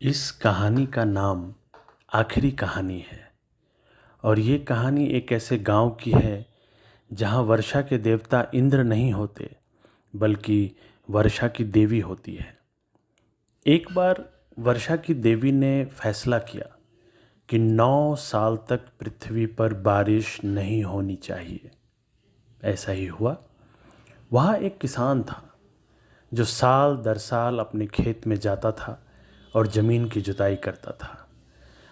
इस कहानी का नाम आखिरी कहानी है। और ये कहानी एक ऐसे गांव की है जहां वर्षा के देवता इंद्र नहीं होते बल्कि वर्षा की देवी होती है। एक बार वर्षा की देवी ने फैसला किया कि 9 साल तक पृथ्वी पर बारिश नहीं होनी चाहिए। ऐसा ही हुआ। वहाँ एक किसान था जो साल दर साल अपने खेत में जाता था और ज़मीन की जुताई करता था।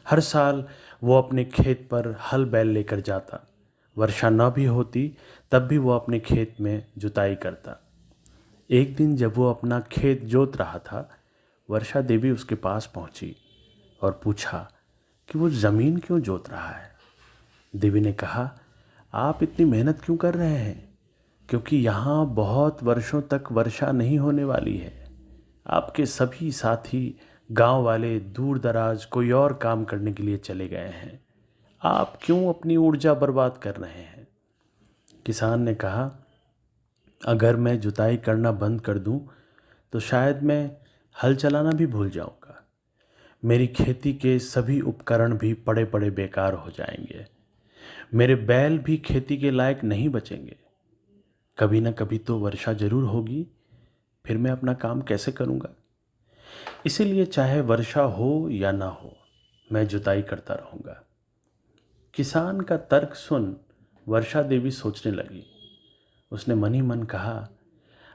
हर साल वो अपने खेत पर हल बैल लेकर जाता। वर्षा न भी होती तब भी वो अपने खेत में जुताई करता। एक दिन जब वो अपना खेत जोत रहा था, वर्षा देवी उसके पास पहुंची और पूछा कि वो ज़मीन क्यों जोत रहा है। देवी ने कहा, आप इतनी मेहनत क्यों कर रहे हैं? क्योंकि यहाँ बहुत वर्षों तक वर्षा नहीं होने वाली है। आपके सभी साथी गांव वाले दूर दराज कोई और काम करने के लिए चले गए हैं। आप क्यों अपनी ऊर्जा बर्बाद कर रहे हैं? किसान ने कहा, अगर मैं जुताई करना बंद कर दूं तो शायद मैं हल चलाना भी भूल जाऊंगा। मेरी खेती के सभी उपकरण भी पड़े पड़े बेकार हो जाएंगे। मेरे बैल भी खेती के लायक नहीं बचेंगे। कभी ना कभी तो वर्षा जरूर होगी, फिर मैं अपना काम कैसे करूंगा? इसीलिए चाहे वर्षा हो या ना हो, मैं जुताई करता रहूंगा। किसान का तर्क सुन वर्षा देवी सोचने लगी। उसने मन ही मन कहा,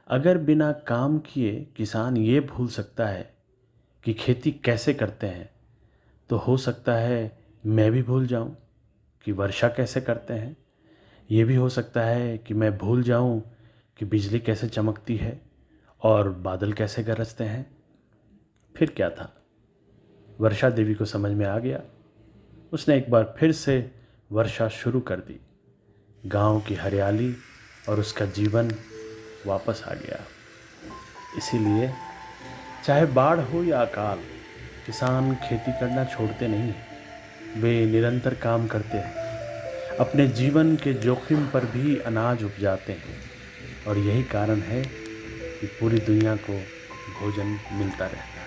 अगर बिना काम किए किसान ये भूल सकता है कि खेती कैसे करते हैं, तो हो सकता है मैं भी भूल जाऊं कि वर्षा कैसे करते हैं। ये भी हो सकता है कि मैं भूल जाऊं कि बिजली कैसे चमकती है और बादल कैसे गरजते हैं। फिर क्या था, वर्षा देवी को समझ में आ गया। उसने एक बार फिर से वर्षा शुरू कर दी। गांव की हरियाली और उसका जीवन वापस आ गया। इसीलिए चाहे बाढ़ हो या अकाल, किसान खेती करना छोड़ते नहीं हैं। वे निरंतर काम करते हैं, अपने जीवन के जोखिम पर भी अनाज उपजाते हैं। और यही कारण है कि पूरी दुनिया को भोजन मिलता रहता है।